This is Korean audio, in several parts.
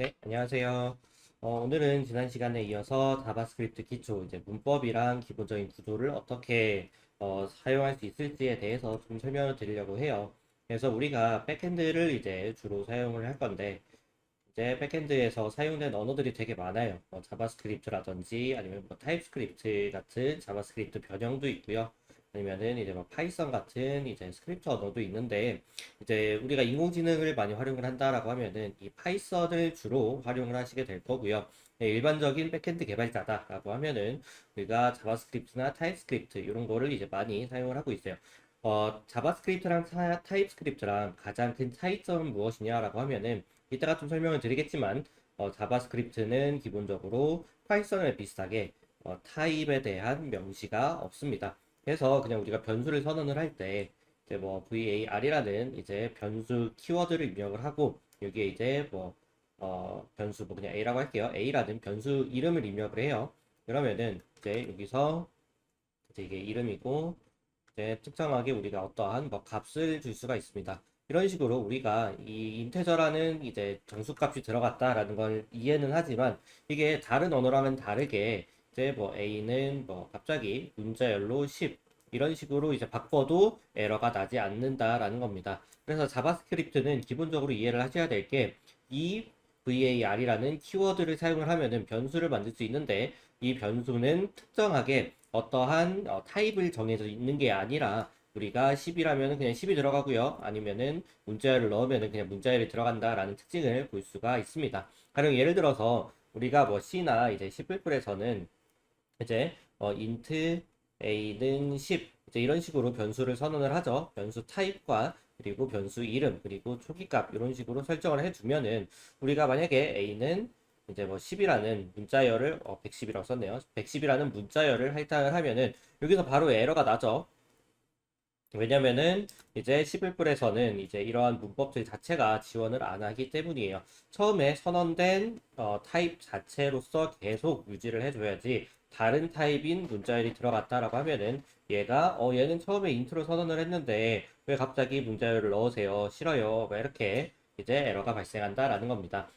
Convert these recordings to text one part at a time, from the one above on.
네, 안녕하세요. 오늘은 지난 시간에 이어서 자바스크립트 기초, 이제 문법이랑 기본적인 구조를 어떻게 사용할 수 있을지에 대해서 좀 설명을 드리려고 해요. 그래서 우리가 백엔드를 이제 주로 사용을 할 건데, 이제 백엔드에서 사용된 언어들이 되게 많아요. 자바스크립트라든지 아니면 뭐 타입스크립트 같은 자바스크립트 변형도 있고요. 아니면은 이제 뭐 파이썬 같은 이제 스크립트 언어도 있는데 이제 우리가 인공지능을 많이 활용을 한다라고 하면은 이 파이썬을 주로 활용을 하시게 될 거고요. 네, 일반적인 백엔드 개발자다라고 하면은 우리가 자바스크립트나 타입스크립트 이런 거를 이제 많이 사용을 하고 있어요. 자바스크립트랑 타입스크립트랑 가장 큰 차이점은 무엇이냐라고 하면은 이따가 좀 설명을 드리겠지만 자바스크립트는 기본적으로 파이썬에 비슷하게 타입에 대한 명시가 없습니다. 그래서 그냥 우리가 변수를 선언을 할 때 이제 뭐 var이라는 이제 변수 키워드를 입력을 하고 여기에 이제 뭐 변수 뭐 그냥 a라고 할게요. a라는 변수 이름을 입력을 해요. 그러면은 이제 여기서 이제 이게 이름이고 이제 특정하게 우리가 어떠한 뭐 값을 줄 수가 있습니다. 이런 식으로 우리가 이 인테저라는 이제 정수값이 들어갔다라는 걸 이해는 하지만 이게 다른 언어랑은 다르게 이제 뭐 a는 뭐 갑자기 문자열로 10 이런 식으로 이제 바꿔도 에러가 나지 않는다라는 겁니다. 그래서 자바스크립트는 기본적으로 이해를 하셔야 될 게 이 var이라는 키워드를 사용을 하면은 변수를 만들 수 있는데 이 변수는 특정하게 어떠한 타입을 정해져 있는 게 아니라 우리가 10이라면 그냥 10이 들어가고요. 아니면은 문자열을 넣으면 그냥 문자열이 들어간다라는 특징을 볼 수가 있습니다. 가령 예를 들어서 우리가 뭐 C나 이제 C++에서는 이제 int a는 10 이제 이런 식으로 변수를 선언을 하죠. 변수 타입과 그리고 변수 이름 그리고 초기값 이런 식으로 설정을 해주면은 우리가 만약에 a는 이제 뭐 10이라는 문자열을 110이라고 썼네요. 110이라는 문자열을 할당을 하면은 여기서 바로 에러가 나죠. 왜냐면은 이제 11불에서는 이제 이러한 문법들 자체가 지원을 안 하기 때문이에요. 처음에 선언된 타입 자체로서 계속 유지를 해줘야지 다른 타입인 문자열이 들어갔다라고 하면은 얘가 얘는 처음에 인트로 선언을 했는데 왜 갑자기 문자열을 넣으세요? 싫어요. 뭐 이렇게 이제 에러가 발생한다라는 겁니다.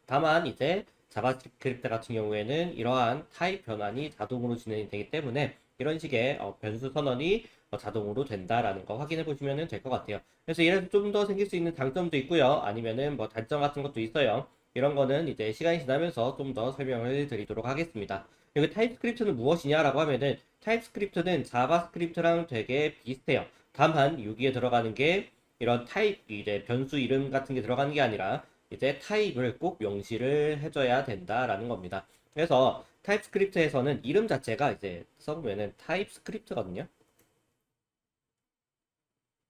다만 이제 자바스크립트 같은 경우에는 이러한 타입 변환이 자동으로 진행이 되기 때문에 이런 식의 변수 선언이 자동으로 된다라는 거 확인해 보시면 될 것 같아요. 그래서 이래서 좀 더 생길 수 있는 장점도 있고요. 아니면은 뭐 단점 같은 것도 있어요. 이런 거는 이제 시간이 지나면서 좀 더 설명을 드리도록 하겠습니다. 그리고 타입스크립트는 무엇이냐라고 하면은 타입스크립트는 자바스크립트랑 되게 비슷해요. 다만 여기에 들어가는 게 이런 타입 이제 변수 이름 같은 게 들어가는 게 아니라 이제 타입을 꼭 명시를 해줘야 된다라는 겁니다. 그래서 타입스크립트에서는 이름 자체가 이제 써보면은 타입스크립트거든요.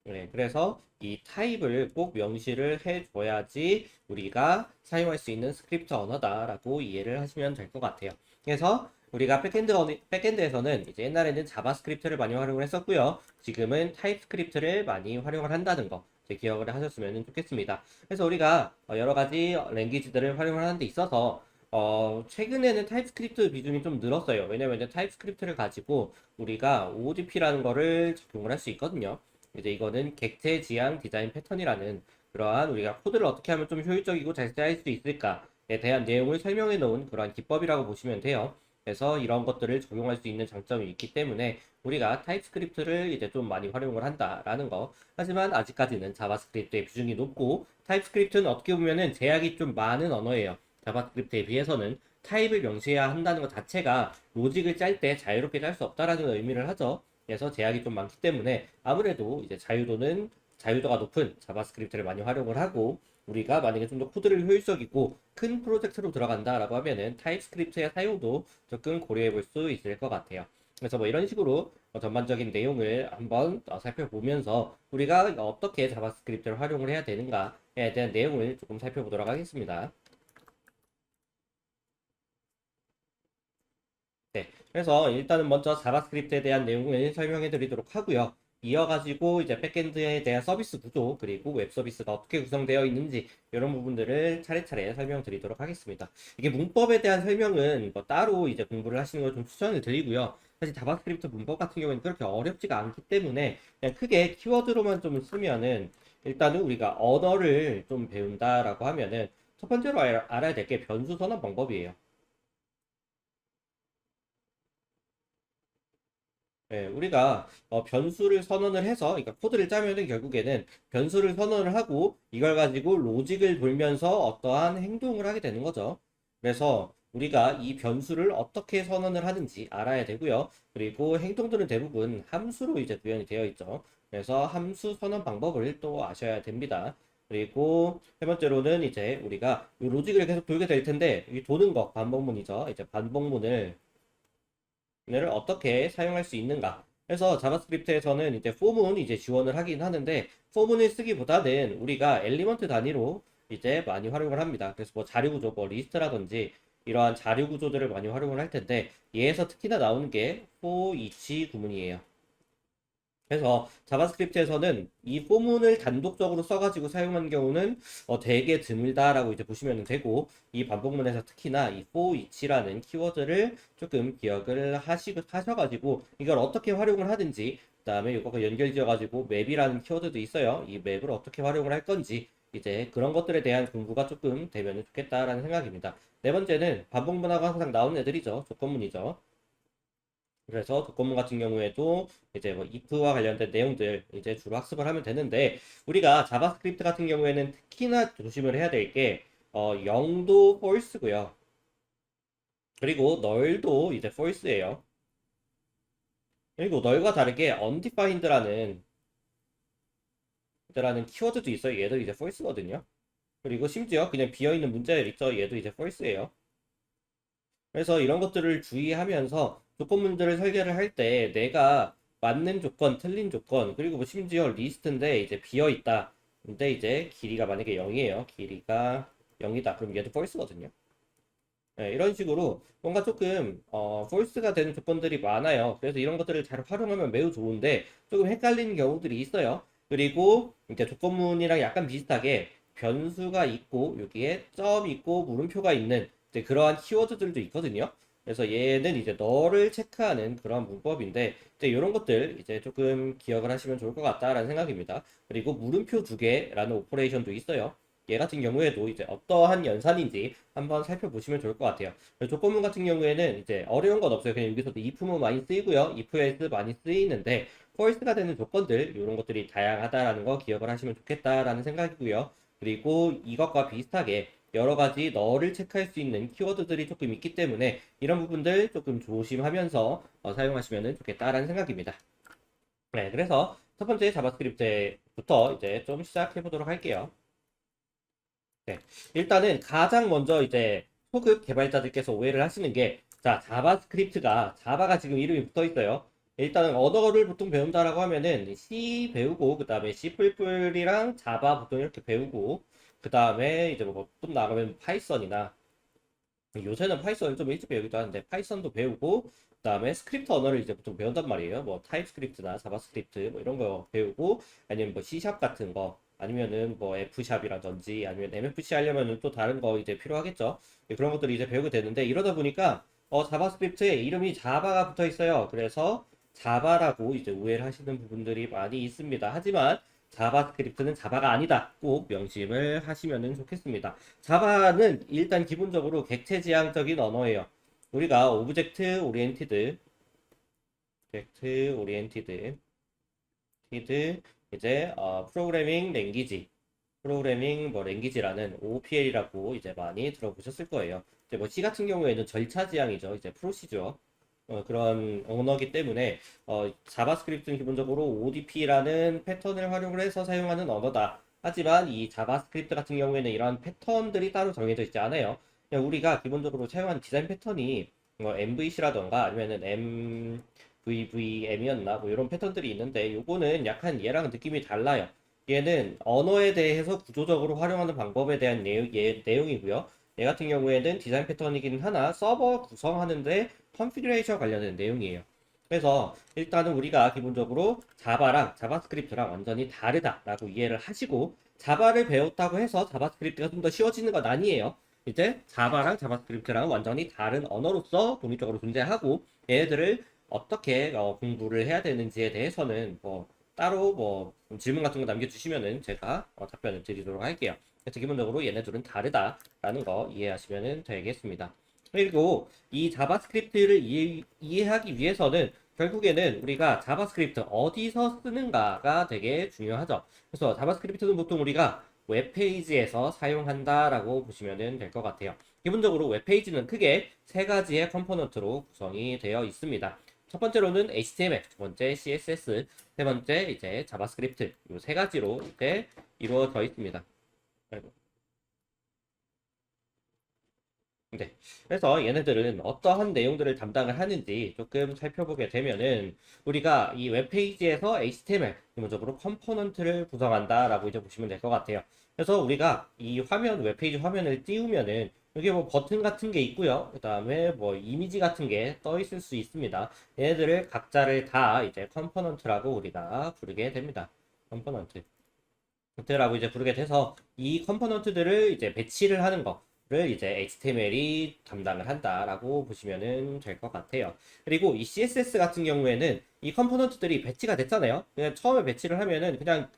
네, 그래서 이 타입을 꼭 명시를 해줘야지 우리가 사용할 수 있는 스크립트 언어다라고 이해를 하시면 될 것 같아요. 그래서 우리가 백엔드에서는 이제 옛날에는 자바스크립트를 많이 활용을 했었고요. 지금은 타입스크립트를 많이 활용을 한다는 거 이제 기억을 하셨으면 좋겠습니다. 그래서 우리가 여러 가지 랭귀지들을 활용을 하는 데 있어서 최근에는 타입스크립트 비중이 좀 늘었어요. 왜냐면 이제 타입스크립트를 가지고 우리가 OODP라는 거를 적용을 할 수 있거든요. 이제 이거는 객체 지향 디자인 패턴이라는 그러한 우리가 코드를 어떻게 하면 좀 효율적이고 잘 짤 수 있을까에 대한 내용을 설명해 놓은 그러한 기법이라고 보시면 돼요. 그래서 이런 것들을 적용할 수 있는 장점이 있기 때문에 우리가 타입스크립트를 이제 좀 많이 활용을 한다라는 거. 하지만 아직까지는 자바스크립트의 비중이 높고 타입스크립트는 어떻게 보면은 제약이 좀 많은 언어예요. 자바스크립트에 비해서는 타입을 명시해야 한다는 것 자체가 로직을 짤 때 자유롭게 짤 수 없다라는 의미를 하죠. 그래서 제약이 좀 많기 때문에 아무래도 이제 자유도가 높은 자바스크립트를 많이 활용을 하고 우리가 만약에 좀 더 코드를 효율적이고 큰 프로젝트로 들어간다라고 하면은 타입스크립트의 사용도 조금 고려해 볼 수 있을 것 같아요. 그래서 뭐 이런 식으로 전반적인 내용을 한번 살펴보면서 우리가 어떻게 자바스크립트를 활용을 해야 되는가에 대한 내용을 조금 살펴보도록 하겠습니다. 네. 그래서 일단은 먼저 자바스크립트에 대한 내용을 설명해 드리도록 하고요. 이어가지고 이제 백엔드에 대한 서비스 구조, 그리고 웹 서비스가 어떻게 구성되어 있는지, 이런 부분들을 차례차례 설명드리도록 하겠습니다. 이게 문법에 대한 설명은 뭐 따로 이제 공부를 하시는 걸 좀 추천을 드리고요. 사실 자바스크립트 문법 같은 경우에는 그렇게 어렵지가 않기 때문에 그냥 크게 키워드로만 좀 쓰면은 일단은 우리가 언어를 좀 배운다라고 하면은 첫 번째로 알아야 될 게 변수 선언 방법이에요. 예, 우리가 변수를 선언을 해서, 그러니까 코드를 짜면은 결국에는 변수를 선언을 하고 이걸 가지고 로직을 돌면서 어떠한 행동을 하게 되는 거죠. 그래서 우리가 이 변수를 어떻게 선언을 하는지 알아야 되고요. 그리고 행동들은 대부분 함수로 이제 구현이 되어 있죠. 그래서 함수 선언 방법을 또 아셔야 됩니다. 그리고 세 번째로는 이제 우리가 이 로직을 계속 돌게 될 텐데, 이 도는 거 반복문이죠. 이제 반복문을 얘를 어떻게 사용할 수 있는가? 그래서 자바스크립트에서는 이제 폼은 이제 지원을 하긴 하는데 폼을 쓰기보다는 우리가 엘리먼트 단위로 이제 많이 활용을 합니다. 그래서 뭐 자료 구조, 뭐 리스트라든지 이러한 자료 구조들을 많이 활용을 할 텐데 얘에서 특히나 나오는 게 for each 구문이에요. 그래서 자바스크립트에서는 이 포문을 단독적으로 써가지고 사용하는 경우는 되게 드물다라고 이제 보시면 되고, 이 반복문에서 특히나 이 for each라는 키워드를 조금 기억을 하셔가지고 이걸 어떻게 활용을 하든지, 그다음에 이거가 연결지어가지고 맵이라는 키워드도 있어요. 이 맵을 어떻게 활용을 할 건지 이제 그런 것들에 대한 공부가 조금 되면 좋겠다라는 생각입니다. 네 번째는 반복문하고 항상 나오는 애들이죠. 조건문이죠. 그래서 조건문 같은 경우에도 이제 뭐 if와 관련된 내용들 이제 주로 학습을 하면 되는데, 우리가 자바스크립트 같은 경우에는 특히나 조심을 해야 될 게 0도 false고요. 그리고 널도 이제 false예요. 그리고 널과 다르게 undefined라는 키워드도 있어요. 얘도 이제 false거든요. 그리고 심지어 그냥 비어있는 문제들 있죠. 얘도 이제 false예요. 그래서 이런 것들을 주의하면서 조건문들을 설계를 할 때 내가 맞는 조건, 틀린 조건, 그리고 뭐 심지어 리스트인데 이제 비어 있다. 근데 이제 길이가 만약에 0이에요. 길이가 0이다. 그럼 얘도 false거든요. 네, 이런 식으로 뭔가 조금 false가 되는 조건들이 많아요. 그래서 이런 것들을 잘 활용하면 매우 좋은데 조금 헷갈리는 경우들이 있어요. 그리고 이제 조건문이랑 약간 비슷하게 변수가 있고 여기에 점 있고 물음표가 있는 이제 그러한 키워드들도 있거든요. 그래서 얘는 이제 너를 체크하는 그런 문법인데 이제 이런 것들 이제 조금 기억을 하시면 좋을 것 같다라는 생각입니다. 그리고 물음표 두 개라는 오퍼레이션도 있어요. 얘 같은 경우에도 이제 어떠한 연산인지 한번 살펴보시면 좋을 것 같아요. 조건문 같은 경우에는 이제 어려운 건 없어요. 그냥 여기서도 if만 많이 쓰이고요. if else 많이 쓰이는데 false가 되는 조건들 이런 것들이 다양하다라는 거 기억을 하시면 좋겠다라는 생각이고요. 그리고 이것과 비슷하게 여러 가지 너를 체크할 수 있는 키워드들이 조금 있기 때문에 이런 부분들 조금 조심하면서 사용하시면 좋겠다라는 생각입니다. 네, 그래서 첫 번째 자바스크립트부터 이제 좀 시작해 보도록 할게요. 네. 일단은 가장 먼저 이제 초급 개발자들께서 오해를 하시는 게, 자, 자바가 지금 이름이 붙어 있어요. 일단은 언어를 보통 배운다라고 하면은 C 배우고, 그 다음에 C++이랑 자바 보통 이렇게 배우고, 그 다음에 이제 뭐좀 나가면 파이썬이나, 요새는 파이썬을 좀 일찍 배우기도 하는데 파이썬도 배우고, 그 다음에 스크립트 언어를 이제 보통 배운단 말이에요. 뭐 타입스크립트나 자바스크립트 뭐 이런 거 배우고, 아니면 뭐 C샵 같은 거, 아니면은 뭐 F샵이라든지 아니면 MFC 하려면은 또 다른 거 이제 필요하겠죠. 그런 것들이 이제 배우게 되는데, 이러다 보니까 자바스크립트에 이름이 자바가 붙어 있어요. 그래서 자바라고 이제 오해를 하시는 부분들이 많이 있습니다. 하지만 자바스크립트는 자바가 아니다. 꼭 명심을 하시면 좋겠습니다. 자바는 일단 기본적으로 객체지향적인 언어예요. 우리가 오브젝트 오리엔티드 이제 프로그래밍 랭귀지, 프로그래밍 뭐 랭귀지라는 OPL이라고 이제 많이 들어보셨을 거예요. 이제 뭐 C 같은 경우에는 절차 지향이죠. 이제 프로시저 그런 언어기 때문에 자바스크립트는 기본적으로 ODP라는 패턴을 활용을 해서 사용하는 언어다. 하지만 이 자바스크립트 같은 경우에는 이런 패턴들이 따로 정해져 있지 않아요. 그냥 우리가 기본적으로 사용하는 디자인 패턴이 뭐 MVC라던가 아니면은 MVVM이었나 뭐 이런 패턴들이 있는데, 요거는 약간 얘랑 느낌이 달라요. 얘는 언어에 대해서 구조적으로 활용하는 방법에 대한 내용이고요. 얘 같은 경우에는 디자인 패턴이긴 하나 서버 구성하는데 컨피그레이션 관련된 내용이에요. 그래서 일단은 우리가 기본적으로 자바랑 자바스크립트랑 완전히 다르다라고 이해를 하시고, 자바를 배웠다고 해서 자바스크립트가 좀 더 쉬워지는 건 아니에요. 이제 자바랑 자바스크립트랑 완전히 다른 언어로서 독립적으로 존재하고, 얘네들을 어떻게 공부를 해야 되는지에 대해서는 뭐 따로 뭐 질문 같은 거 남겨주시면은 제가 답변을 드리도록 할게요. 그래서 기본적으로 얘네들은 다르다라는 거 이해하시면 되겠습니다. 그리고 이 자바스크립트를 이해하기 위해서는 결국에는 우리가 자바스크립트 어디서 쓰는가가 되게 중요하죠. 그래서 자바스크립트는 보통 우리가 웹페이지에서 사용한다라고 보시면 될 것 같아요. 기본적으로 웹페이지는 크게 세 가지의 컴포넌트로 구성이 되어 있습니다. 첫 번째로는 HTML, 두 번째 CSS, 세 번째 이제 자바스크립트 이 세 가지로 이제 이루어져 있습니다. 아이고. 네. 그래서 얘네들은 어떠한 내용들을 담당을 하는지 조금 살펴보게 되면은 우리가 이 웹페이지에서 HTML 기본적으로 컴포넌트를 구성한다라고 이제 보시면 될 것 같아요. 그래서 우리가 이 화면 웹페이지 화면을 띄우면은 여기 뭐 버튼 같은 게 있고요. 그다음에 뭐 이미지 같은 게 떠 있을 수 있습니다. 얘네들을 각자를 다 이제 컴포넌트라고 우리가 부르게 됩니다. 컴포넌트. 라고 이제 부르게 돼서 이 컴포넌트들을 이제 배치를 하는 거를 이제 HTML이 담당을 한다라고 보시면 될 것 같아요. 그리고 이 CSS 같은 경우에는 이 컴포넌트들이 배치가 됐잖아요. 그냥 처음에 배치를 하면은 그냥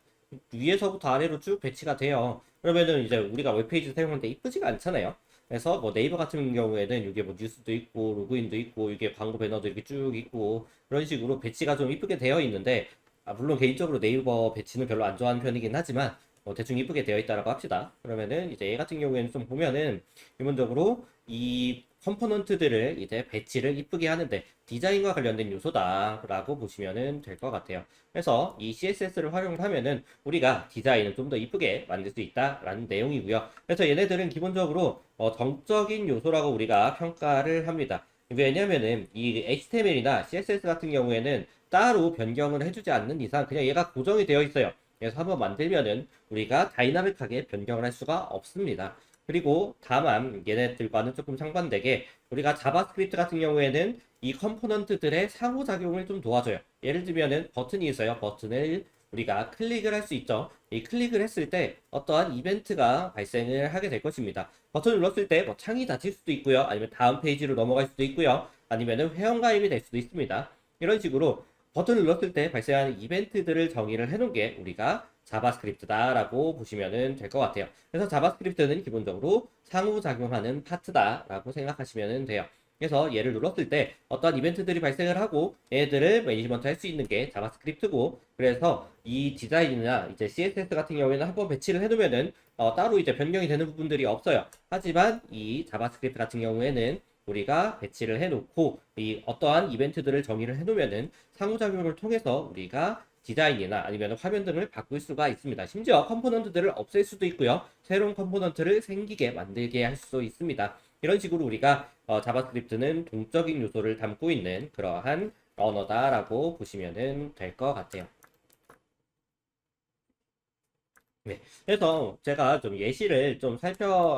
위에서부터 아래로 쭉 배치가 돼요. 그러면은 이제 우리가 웹페이지 사용할 때 이쁘지가 않잖아요. 그래서 뭐 네이버 같은 경우에는 이게 뭐 뉴스도 있고 로그인도 있고 이게 광고 배너도 이렇게 쭉 있고 그런 식으로 배치가 좀 이쁘게 되어 있는데 물론 개인적으로 네이버 배치는 별로 안 좋아하는 편이긴 하지만 대충 이쁘게 되어 있다라고 합시다. 그러면은 이제 얘 같은 경우에는 좀 보면은 기본적으로 이 컴포넌트들을 이제 배치를 이쁘게 하는데 디자인과 관련된 요소다라고 보시면은 될 것 같아요. 그래서 이 CSS를 활용하면은 우리가 디자인을 좀 더 이쁘게 만들 수 있다라는 내용이고요. 그래서 얘네들은 기본적으로 정적인 요소라고 우리가 평가를 합니다. 왜냐면은 이 HTML이나 CSS 같은 경우에는 따로 변경을 해주지 않는 이상 그냥 얘가 고정이 되어 있어요. 그래서 한번 만들면은 우리가 다이나믹하게 변경을 할 수가 없습니다. 그리고 다만 얘네들과는 조금 상반되게 우리가 자바스크립트 같은 경우에는 이 컴포넌트들의 상호작용을 좀 도와줘요. 예를 들면은 버튼이 있어요. 버튼을 우리가 클릭을 할 수 있죠. 이 클릭을 했을 때 어떠한 이벤트가 발생을 하게 될 것입니다. 버튼을 눌렀을 때 뭐 창이 닫힐 수도 있고요. 아니면 다음 페이지로 넘어갈 수도 있고요. 아니면은 회원가입이 될 수도 있습니다. 이런 식으로 버튼을 눌렀을 때 발생하는 이벤트들을 정의를 해놓은 게 우리가 자바스크립트다라고 보시면 될 것 같아요. 그래서 자바스크립트는 기본적으로 상호작용하는 파트다라고 생각하시면 돼요. 그래서 얘를 눌렀을 때 어떤 이벤트들이 발생을 하고 얘들을 매니지먼트 할 수 있는 게 자바스크립트고 그래서 이 디자인이나 이제 CSS 같은 경우에는 한번 배치를 해놓으면은 따로 이제 변경이 되는 부분들이 없어요. 하지만 이 자바스크립트 같은 경우에는 우리가 배치를 해놓고 이 어떠한 이벤트들을 정의를 해놓으면은 상호작용을 통해서 우리가 디자인이나 아니면 화면 등을 바꿀 수가 있습니다. 심지어 컴포넌트들을 없앨 수도 있고요. 새로운 컴포넌트를 생기게 만들게 할 수도 있습니다. 이런 식으로 우리가 자바스크립트는 동적인 요소를 담고 있는 그러한 언어다라고 보시면 될 것 같아요. 네. 그래서 제가 좀 예시를 좀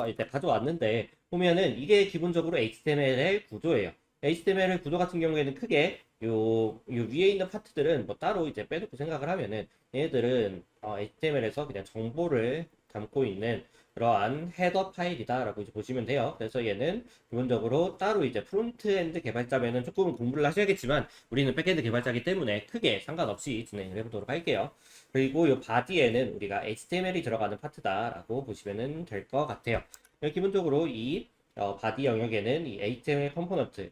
이제 가져왔는데, 보면은 이게 기본적으로 HTML의 구조예요. HTML 구조 같은 경우에는 크게 요 위에 있는 파트들은 뭐 따로 이제 빼놓고 생각을 하면은 얘네들은 HTML에서 그냥 정보를 담고 있는 그러한 헤더 파일이다라고 이제 보시면 돼요. 그래서 얘는 기본적으로 따로 이제 프론트엔드 개발자면은 조금 공부를 하셔야겠지만 우리는 백엔드 개발자이기 때문에 크게 상관없이 진행을 해보도록 할게요. 그리고 이 바디에는 우리가 HTML이 들어가는 파트다라고 보시면 될 것 같아요. 기본적으로 이 바디 영역에는 이 HTML 컴포넌트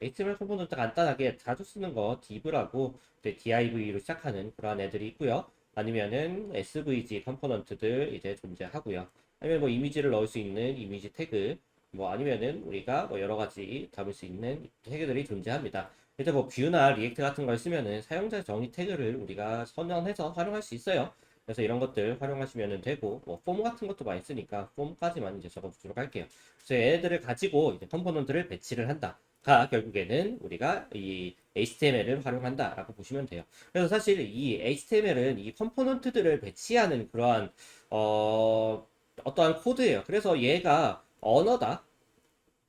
간단하게 자주 쓰는 거 div라고 div로 시작하는 그러한 애들이 있고요. 아니면은 svg 컴포넌트들 이제 존재하고요. 아니면 뭐 이미지를 넣을 수 있는 이미지 태그, 뭐 아니면은 우리가 뭐 여러 가지 담을 수 있는 태그들이 존재합니다. 일단 뭐 뷰나 리액트 같은 걸 쓰면은 사용자 정의 태그를 우리가 선언해서 활용할 수 있어요. 그래서 이런 것들 활용하시면 되고 뭐 폼 같은 것도 많이 쓰니까 폼까지만 이제 적어보도록 할게요. 그래서 얘네들을 가지고 이제 컴포넌트를 배치를 한다. 가 결국에는 우리가 이 HTML을 활용한다라고 보시면 돼요. 그래서 사실 이 HTML은 이 컴포넌트들을 배치하는 그러한 어떠한 코드예요. 그래서 얘가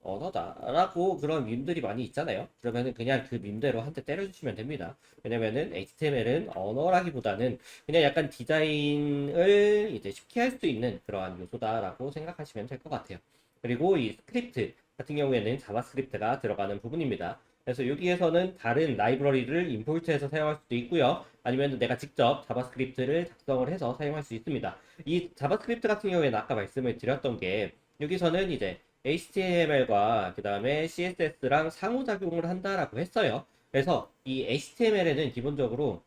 언어다라고 그런 밈들이 많이 있잖아요. 그러면은 그냥 그 밈대로 한 대 때려주시면 됩니다. 왜냐면은 HTML은 언어라기보다는 그냥 약간 디자인을 이제 쉽게 할 수 있는 그러한 요소다라고 생각하시면 될 것 같아요. 그리고 이 스크립트 같은 경우에는 자바스크립트가 들어가는 부분입니다. 그래서 여기에서는 다른 라이브러리를 임포트해서 사용할 수도 있고요. 아니면 내가 직접 자바스크립트를 작성을 해서 사용할 수 있습니다. 이 자바스크립트 같은 경우에는 아까 말씀을 드렸던 게 여기서는 이제 HTML과 그 다음에 CSS랑 상호작용을 한다라고 했어요. 그래서 이 HTML에는 기본적으로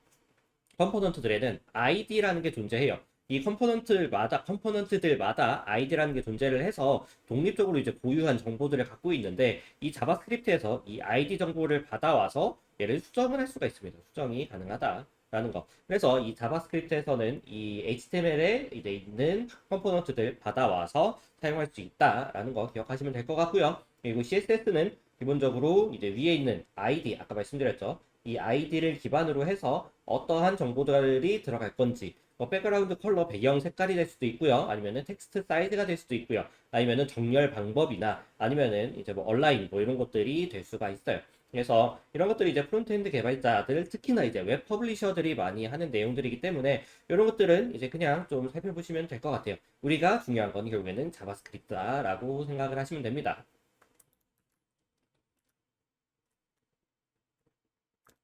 컴포넌트들에는 ID라는 게 존재해요. 이 컴포넌트들마다 ID라는 게 존재를 해서 독립적으로 이제 고유한 정보들을 갖고 있는데 이 자바스크립트에서 이 ID 정보를 받아와서 얘를 수정을 할 수가 있습니다. 수정이 가능하다라는 거. 그래서 이 자바스크립트에서는 이 HTML에 이제 있는 컴포넌트들 받아와서 사용할 수 있다라는 거 기억하시면 될 것 같고요. 그리고 CSS는 기본적으로 이제 위에 있는 ID 아까 말씀드렸죠. 이 아이디를 기반으로 해서 어떠한 정보들이 들어갈 건지 뭐 백그라운드 컬러 배경 색깔이 될 수도 있고요. 아니면은 텍스트 사이즈가 될 수도 있고요. 아니면은 정렬 방법이나 아니면은 이제 뭐 얼라인 뭐 이런 것들이 될 수가 있어요. 그래서 이런 것들이 이제 프론트엔드 개발자들 특히나 이제 웹 퍼블리셔들이 많이 하는 내용들이기 때문에 이런 것들은 이제 그냥 좀 살펴보시면 될 것 같아요. 우리가 중요한 건 결국에는 자바스크립트다라고 생각을 하시면 됩니다.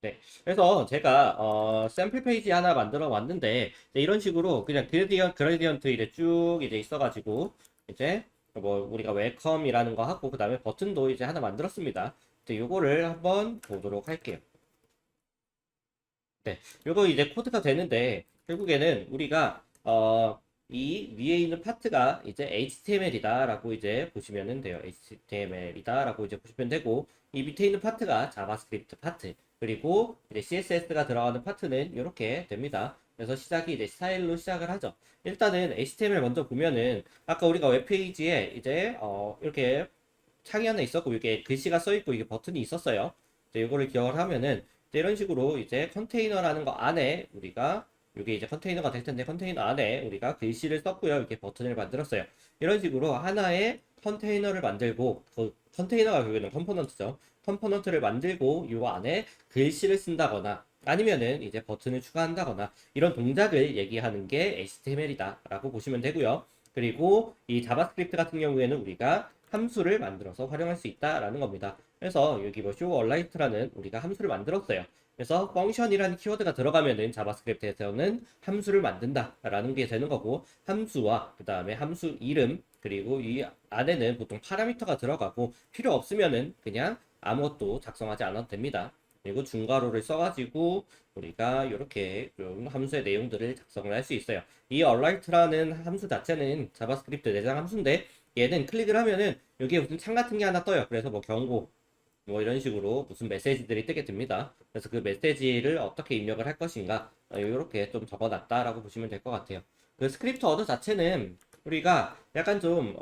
네. 그래서 제가 샘플 페이지 하나 만들어 왔는데 이런 식으로 그냥 그레디언트 이제 쭉 이제 있어가지고 이제 뭐 우리가 웰컴이라는 거 하고 그 다음에 버튼도 이제 하나 만들었습니다. 이제 요거를 한번 보도록 할게요. 네, 요거 이제 코드가 되는데 결국에는 우리가 이 위에 있는 파트가 이제 HTML이다라고 이제 보시면 돼요. HTML이다라고 이제 보시면 되고 이 밑에 있는 파트가 자바스크립트 파트 그리고 이제 CSS가 들어가는 파트는 이렇게 됩니다. 그래서 시작이 이제 스타일로 시작을 하죠. 일단은 HTML 먼저 보면은 아까 우리가 웹페이지에 이제 이렇게 창이 하나 있었고 이게 글씨가 써 있고 이게 버튼이 있었어요. 이제 이거를 기억을 하면은 이제 이런 식으로 이제 컨테이너라는 거 안에 우리가 이게 이제 컨테이너가 될 텐데 컨테이너 안에 우리가 글씨를 썼고요. 이렇게 버튼을 만들었어요. 이런 식으로 하나의 컨테이너를 만들고 그 컨테이너가 결국에는 컴포넌트죠. 컴포넌트를 만들고 이 안에 글씨를 쓴다거나 아니면은 이제 버튼을 추가한다거나 이런 동작을 얘기하는 게 HTML이다라고 보시면 되고요. 그리고 이 자바스크립트 같은 경우에는 우리가 함수를 만들어서 활용할 수 있다라는 겁니다. 그래서 여기 뭐 show alight라는 우리가 함수를 만들었어요. 그래서 function이라는 키워드가 들어가면은 자바스크립트에서는 함수를 만든다라는 게 되는 거고 함수와 그 다음에 함수 이름 그리고 이 안에는 보통 파라미터가 들어가고 필요 없으면은 그냥 아무것도 작성하지 않아도 됩니다. 그리고 중괄호를 써가지고 우리가 이렇게 함수의 내용들을 작성을 할 수 있어요. 이 alight라는 함수 자체는 자바스크립트 내장 함수인데 얘는 클릭을 하면은 여기에 무슨 창 같은 게 하나 떠요. 그래서 뭐 경고 뭐 이런 식으로 무슨 메시지들이 뜨게 됩니다. 그래서 그 메시지를 어떻게 입력을 할 것인가 이렇게 좀 적어놨다라고 보시면 될 것 같아요. 그 스크립트 어드 자체는 우리가 약간 좀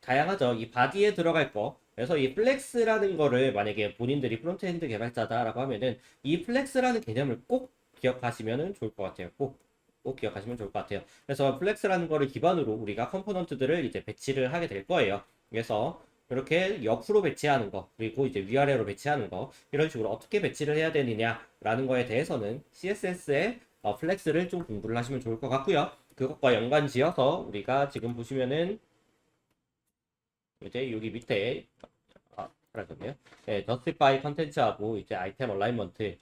다양하죠. 이 바디에 들어갈 거. 그래서 이 플렉스라는 거를 만약에 본인들이 프론트엔드 개발자다라고 하면은 이 플렉스라는 개념을 꼭 기억하시면 좋을 것 같아요. 꼭 기억하시면 좋을 것 같아요. 그래서 플렉스라는 거를 기반으로 우리가 컴포넌트들을 이제 배치를 하게 될 거예요. 그래서 이렇게 옆으로 배치하는 거, 그리고 이제 위아래로 배치하는 거, 이런 식으로 어떻게 배치를 해야 되느냐라는 거에 대해서는 CSS의 플렉스를 좀 공부를 하시면 좋을 것 같고요. 그것과 연관 지어서 우리가 지금 보시면은 이제 여기 밑에 사라졌네요. 네, justify 컨텐츠하고 이제 아이템 얼라인먼트,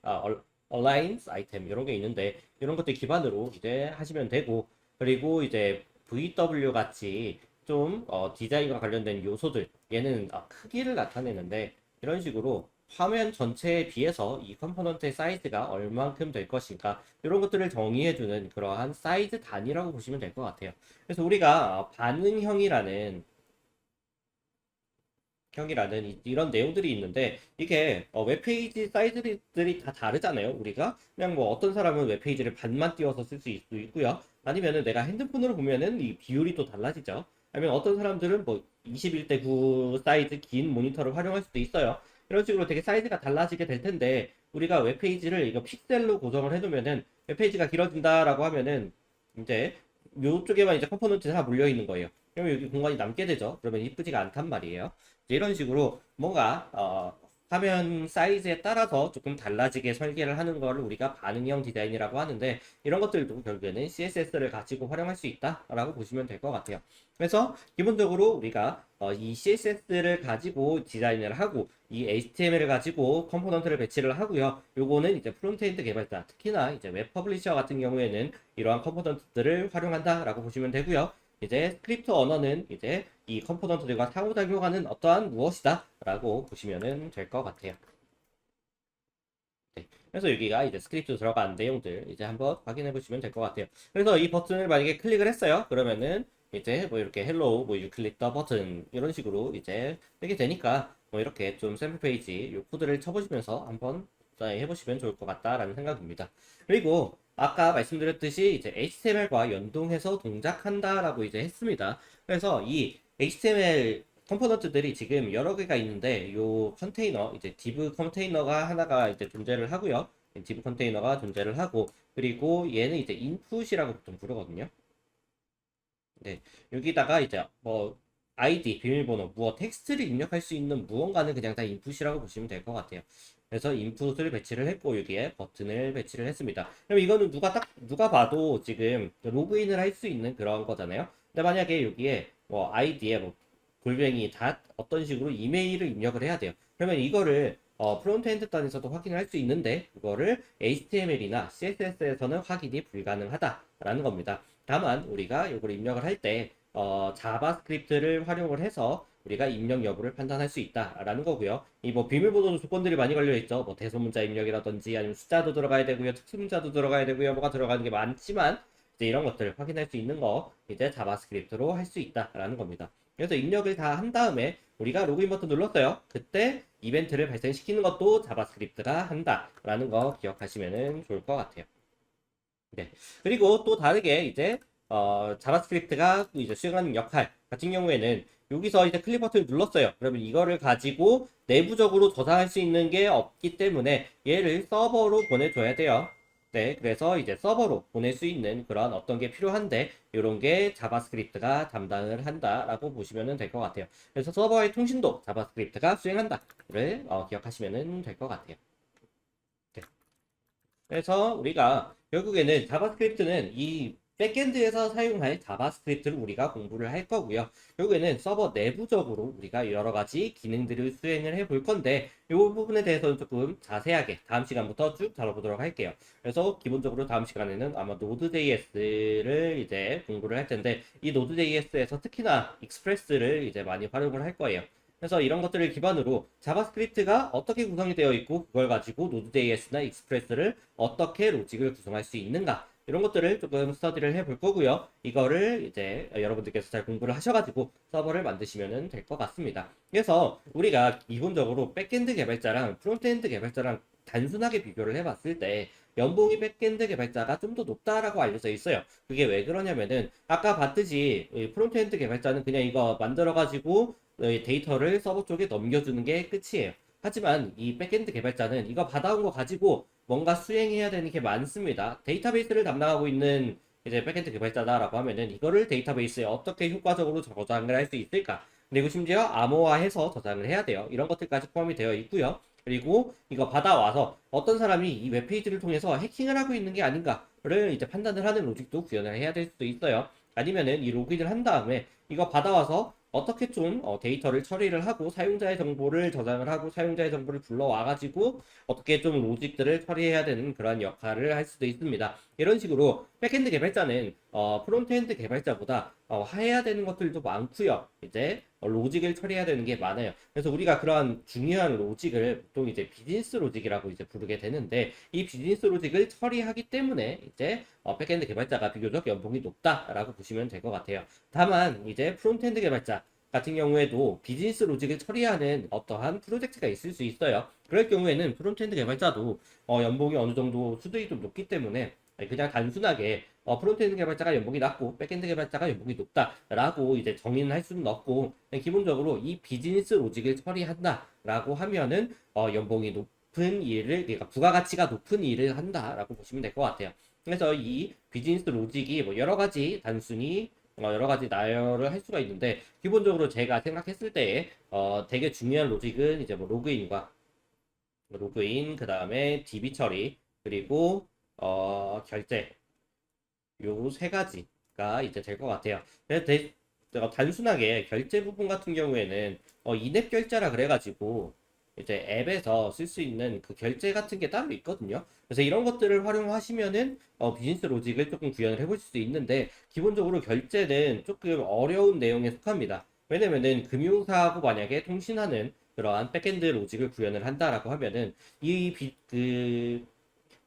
얼라인스 아이템 이런 게 있는데 이런 것들 기반으로 이제 하시면 되고 그리고 이제 VW 같이 좀 디자인과 관련된 요소들 얘는 크기를 나타내는데 이런 식으로 화면 전체에 비해서 이 컴포넌트의 사이즈가 얼만큼 될 것인가 이런 것들을 정의해주는 그러한 사이즈 단위라고 보시면 될 것 같아요. 그래서 우리가 반응형이라는 형이라는 이런 내용들이 있는데 이게 웹페이지 사이즈들이 다 다르잖아요. 우리가 그냥 뭐 어떤 사람은 웹페이지를 반만 띄워서 쓸 수 있고요. 아니면은 내가 핸드폰으로 보면은 이 비율이 또 달라지죠. 아니면 어떤 사람들은 뭐 21대 9 사이즈 긴 모니터를 활용할 수도 있어요. 이런 식으로 되게 사이즈가 달라지게 될 텐데 우리가 웹페이지를 이거 픽셀로 고정을 해두면은 웹페이지가 길어진다라고 하면은 이제 요쪽에만 이제 컴포넌트 다 몰려 있는 거예요. 그러면 여기 공간이 남게 되죠. 그러면 이쁘지가 않단 말이에요. 이런 식으로 뭔가 화면 사이즈에 따라서 조금 달라지게 설계를 하는 걸 우리가 반응형 디자인이라고 하는데, 이런 것들도 결국에는 CSS를 가지고 활용할 수 있다라고 보시면 될 것 같아요. 그래서 기본적으로 우리가 이 CSS를 가지고 디자인을 하고 이 HTML을 가지고 컴포넌트를 배치를 하고요. 요거는 이제 프론트엔드 개발자, 특히나 이제 웹 퍼블리셔 같은 경우에는 이러한 컴포넌트들을 활용한다라고 보시면 되고요. 이제 스크립트 언어는 이제 이 컴포넌트들과 상호작용하는 어떠한 무엇이다 라고 보시면 될 것 같아요. 네. 그래서 여기가 이제 스크립트 들어간 내용들 이제 한번 확인해 보시면 될 것 같아요. 그래서 이 버튼을 만약에 클릭을 했어요. 그러면은 이제 뭐 이렇게 헬로우 뭐 유클릭 더 버튼 이런 식으로 이제 뜨게 되니까 뭐 이렇게 좀 샘플 페이지 요 코드를 쳐보시면서 한번 해보시면 좋을 것 같다라는 생각입니다. 그리고 아까 말씀드렸듯이 이제 HTML과 연동해서 동작한다라고 이제 했습니다. 그래서 이 HTML 컴포넌트들이 지금 여러 개가 있는데 요 컨테이너 이제 div 컨테이너가 하나가 이제 존재를 하고요. div 컨테이너가 존재를 하고 그리고 얘는 이제 input이라고 보통 부르거든요. 네. 여기다가 이제 뭐 아이디, 비밀번호, 무엇, 텍스트를 입력할 수 있는 무언가는 그냥 다 인풋이라고 보시면 될 것 같아요. 그래서 인풋을 배치를 했고 여기에 버튼을 배치를 했습니다. 그럼 이거는 누가 봐도 지금 로그인을 할 수 있는 그런 거잖아요. 근데 만약에 여기에 뭐 아이디에 뭐 골뱅이 닷 어떤 식으로 이메일을 입력을 해야 돼요. 그러면 이거를 프론트엔드 단에서도 확인을 할 수 있는데 그거를 HTML이나 CSS에서는 확인이 불가능하다라는 겁니다. 다만 우리가 이걸 입력을 할 때 자바스크립트를 활용을 해서 우리가 입력 여부를 판단할 수 있다라는 거고요. 이 뭐 비밀번호 조건들이 많이 걸려 있죠. 뭐 대소문자 입력이라든지 아니면 숫자도 들어가야 되고요, 특수문자도 들어가야 되고요, 뭐가 들어가는 게 많지만 이제 이런 것들 확인할 수 있는 거 이제 자바스크립트로 할 수 있다라는 겁니다. 그래서 입력을 다 한 다음에 우리가 로그인 버튼 눌렀어요. 그때 이벤트를 발생시키는 것도 자바스크립트가 한다라는 거 기억하시면 좋을 것 같아요. 네. 그리고 또 다르게 이제 자바스크립트가 이제 수행하는 역할 같은 경우에는 여기서 이제 클릭 버튼을 눌렀어요. 그러면 이거를 가지고 내부적으로 저장할 수 있는 게 없기 때문에 얘를 서버로 보내줘야 돼요. 네, 그래서 이제 서버로 보낼 수 있는 그런 어떤 게 필요한데 이런 게 자바스크립트가 담당을 한다라고 보시면 될 것 같아요. 그래서 서버의 통신도 자바스크립트가 수행한다를 기억하시면 될 것 같아요. 네. 그래서 우리가 결국에는 자바스크립트는 이 백엔드에서 사용할 자바스크립트를 우리가 공부를 할 거고요. 결국에는 서버 내부적으로 우리가 여러 가지 기능들을 수행을 해 볼 건데 이 부분에 대해서는 조금 자세하게 다음 시간부터 쭉 다뤄보도록 할게요. 그래서 기본적으로 다음 시간에는 아마 Node.js를 이제 공부를 할 텐데 이 Node.js에서 특히나 익스프레스를 이제 많이 활용을 할 거예요. 그래서 이런 것들을 기반으로 자바스크립트가 어떻게 구성이 되어 있고 그걸 가지고 Node.js나 익스프레스를 어떻게 로직을 구성할 수 있는가 이런 것들을 조금 스터디를 해볼 거고요. 이거를 이제 여러분들께서 잘 공부를 하셔가지고 서버를 만드시면 될 것 같습니다. 그래서 우리가 기본적으로 백엔드 개발자랑 프론트엔드 개발자랑 단순하게 비교를 해봤을 때 연봉이 백엔드 개발자가 좀 더 높다라고 알려져 있어요. 그게 왜 그러냐면은 아까 봤듯이 프론트엔드 개발자는 그냥 이거 만들어가지고 데이터를 서버 쪽에 넘겨주는 게 끝이에요. 하지만 이 백엔드 개발자는 이거 받아온 거 가지고 뭔가 수행해야 되는 게 많습니다. 데이터베이스를 담당하고 있는 이제 백엔드 개발자다라고 하면은 이거를 데이터베이스에 어떻게 효과적으로 저장을 할 수 있을까? 그리고 심지어 암호화해서 저장을 해야 돼요. 이런 것들까지 포함이 되어 있고요. 그리고 이거 받아와서 어떤 사람이 이 웹페이지를 통해서 해킹을 하고 있는 게 아닌가를 이제 판단을 하는 로직도 구현을 해야 될 수도 있어요. 아니면은 이 로그인을 한 다음에 이거 받아와서 어떻게 좀 데이터를 처리를 하고 사용자의 정보를 저장을 하고 사용자의 정보를 불러와가지고 어떻게 좀 로직들을 처리해야 되는 그런 역할을 할 수도 있습니다. 이런 식으로 백엔드 개발자는 프론트엔드 개발자보다 해야 되는 것들도 많고요. 이제 로직을 처리해야 되는 게 많아요. 그래서 우리가 그런 중요한 로직을 보통 이제 비즈니스 로직이라고 이제 부르게 되는데 이 비즈니스 로직을 처리하기 때문에 이제 백엔드 개발자가 비교적 연봉이 높다라고 보시면 될 것 같아요. 다만 이제 프론트엔드 개발자 같은 경우에도 비즈니스 로직을 처리하는 어떠한 프로젝트가 있을 수 있어요. 그럴 경우에는 프론트엔드 개발자도 연봉이 어느 정도 수준이 좀 높기 때문에 그냥 단순하게 프론트엔드 개발자가 연봉이 낮고 백엔드 개발자가 연봉이 높다라고 이제 정의는 할 수는 없고 기본적으로 이 비즈니스 로직을 처리한다라고 하면은 연봉이 높은 일을 그러니까 부가가치가 높은 일을 한다라고 보시면 될 것 같아요. 그래서 이 비즈니스 로직이 뭐 여러 가지 단순히 여러 가지 나열을 할 수가 있는데 기본적으로 제가 생각했을 때 되게 중요한 로직은 이제 뭐 로그인과 로그인, 그 다음에 DB 처리, 그리고 결제, 요 세 가지가 이제 될 것 같아요. 단순하게 결제 부분 같은 경우에는 인앱 결제라 그래가지고 이제 앱에서 쓸 수 있는 그 결제 같은 게 따로 있거든요. 그래서 이런 것들을 활용하시면은 비즈니스 로직을 조금 구현을 해볼 수 있는데, 기본적으로 결제는 조금 어려운 내용에 속합니다. 왜냐면은 금융사하고 만약에 통신하는 그러한 백엔드 로직을 구현을 한다라고 하면은 그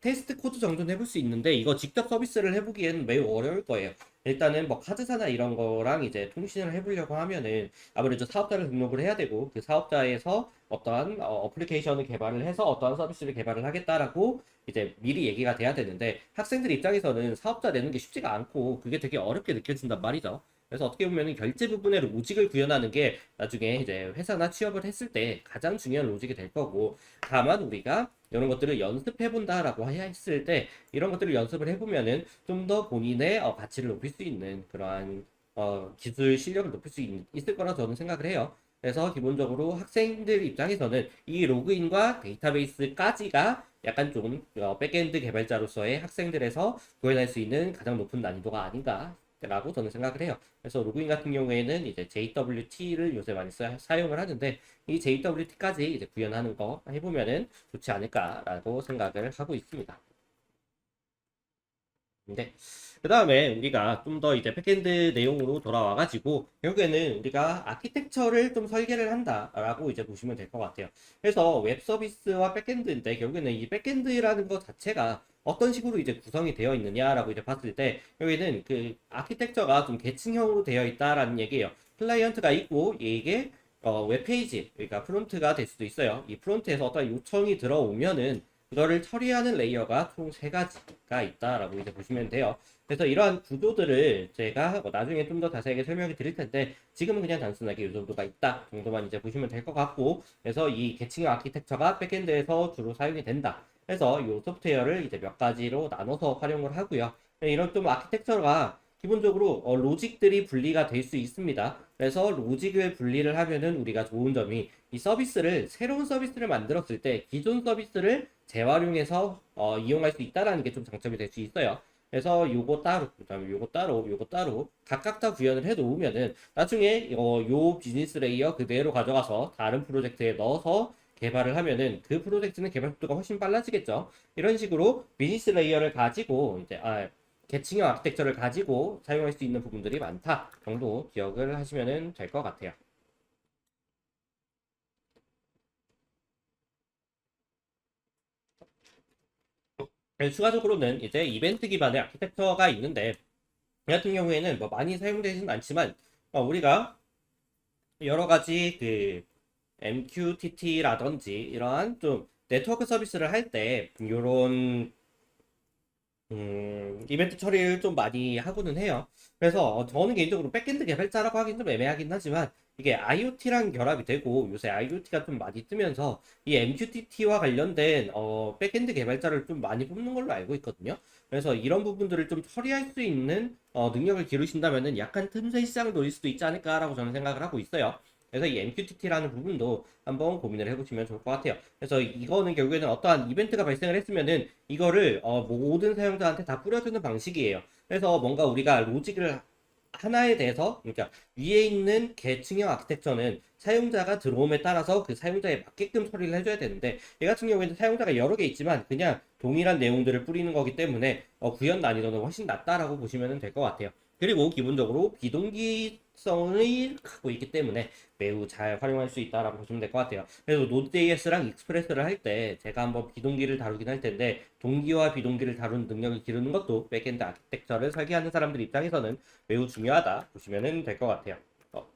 테스트 코드 정도는 해볼 수 있는데, 이거 직접 서비스를 해보기에는 매우 어려울 거예요. 일단은 뭐 카드사나 이런 거랑 이제 통신을 해보려고 하면은 아무래도 사업자를 등록을 해야 되고, 그 사업자에서 어떠한 어플리케이션을 개발을 해서 어떠한 서비스를 개발을 하겠다라고 이제 미리 얘기가 돼야 되는데, 학생들 입장에서는 사업자 내는 게 쉽지가 않고 그게 되게 어렵게 느껴진단 말이죠. 그래서 어떻게 보면 결제 부분의 로직을 구현하는 게 나중에 이제 회사나 취업을 했을 때 가장 중요한 로직이 될 거고, 다만 우리가 이런 것들을 연습해 본다라고 했을 때, 이런 것들을 연습을 해보면은 좀 더 본인의 가치를 높일 수 있는 그러한 기술 실력을 높일 수 있을 거라 저는 생각을 해요. 그래서 기본적으로 학생들 입장에서는 이 로그인과 데이터베이스까지가 약간 좀 백엔드 개발자로서의 학생들에서 구현할 수 있는 가장 높은 난이도가 아닌가라고 저는 생각을 해요. 그래서 로그인 같은 경우에는 이제 JWT를 요새 많이 사용을 하는데, 이 JWT까지 이제 구현하는 거 해보면은 좋지 않을까라고 생각을 하고 있습니다. 네. 그 다음에 우리가 좀 더 이제 백엔드 내용으로 돌아와가지고, 결국에는 우리가 아키텍처를 좀 설계를 한다라고 이제 보시면 될 것 같아요. 그래서 웹 서비스와 백엔드인데, 결국에는 이 백엔드라는 것 자체가 어떤 식으로 이제 구성이 되어 있느냐라고 이제 봤을 때, 여기는 그 아키텍처가 좀 계층형으로 되어 있다라는 얘기예요. 클라이언트가 있고, 이게 웹페이지, 그러니까 프론트가 될 수도 있어요. 이 프론트에서 어떤 요청이 들어오면은 그거를 처리하는 레이어가 총 세 가지가 있다라고 이제 보시면 돼요. 그래서 이러한 구조들을 제가 나중에 좀 더 자세하게 설명을 드릴 텐데, 지금은 그냥 단순하게 이 정도가 있다 정도만 이제 보시면 될 것 같고, 그래서 이 계층형 아키텍처가 백엔드에서 주로 사용이 된다. 그래서 이 소프트웨어를 이제 몇 가지로 나눠서 활용을 하고요. 이런 좀 아키텍처가 기본적으로 로직들이 분리가 될 수 있습니다. 그래서 로직을 분리를 하면은 우리가 좋은 점이, 이 서비스를 새로운 서비스를 만들었을 때 기존 서비스를 재활용해서 이용할 수 있다라는 게 좀 장점이 될 수 있어요. 그래서 요거 따로, 그다음에 요거 따로, 요거 따로 각각 다 구현을 해 놓으면은 나중에 요 비즈니스 레이어 그대로 가져가서 다른 프로젝트에 넣어서 개발을 하면은 그 프로젝트는 개발 속도가 훨씬 빨라지겠죠. 이런 식으로 비즈니스 레이어를 가지고 이제 계층형 아키텍처를 가지고 사용할 수 있는 부분들이 많다 정도 기억을 하시면 될 것 같아요. 추가적으로는 이제 이벤트 기반의 아키텍처가 있는데, 이 같은 경우에는 뭐 많이 사용되지는 않지만 우리가 여러 가지 그 MQTT라든지 이러한 좀 네트워크 서비스를 할 때 이런 이벤트 처리를 좀 많이 하고는 해요. 그래서 저는 개인적으로 백엔드 개발자라고 하긴 좀 애매하긴 하지만, 이게 IoT랑 결합이 되고 요새 IoT가 좀 많이 뜨면서 이 MQTT와 관련된 백엔드 개발자를 좀 많이 뽑는 걸로 알고 있거든요. 그래서 이런 부분들을 좀 처리할 수 있는 능력을 기르신다면은 약간 틈새 시장을 노릴 수도 있지 않을까라고 저는 생각을 하고 있어요. 그래서 이 MQTT라는 부분도 한번 고민을 해보시면 좋을 것 같아요. 그래서 이거는 결국에는 어떠한 이벤트가 발생을 했으면은 이거를 모든 사용자한테 다 뿌려주는 방식이에요. 그래서 뭔가 우리가 로직을 하나에 대해서, 그러니까 위에 있는 계층형 아키텍처는 사용자가 들어옴에 따라서 그 사용자에 맞게끔 처리를 해줘야 되는데, 얘 같은 경우에는 사용자가 여러 개 있지만 그냥 동일한 내용들을 뿌리는 거기 때문에 구현 난이도는 훨씬 낮다라고 보시면 될 것 같아요. 그리고 기본적으로 비동기성을 갖고 있기 때문에 매우 잘 활용할 수 있다라고 보시면 될 것 같아요. 그래서 노드.js랑 익스프레스를 할 때 제가 한번 비동기를 다루긴 할 텐데, 동기와 비동기를 다루는 능력을 기르는 것도 백엔드 아키텍처를 설계하는 사람들 입장에서는 매우 중요하다 보시면 될 것 같아요. 어,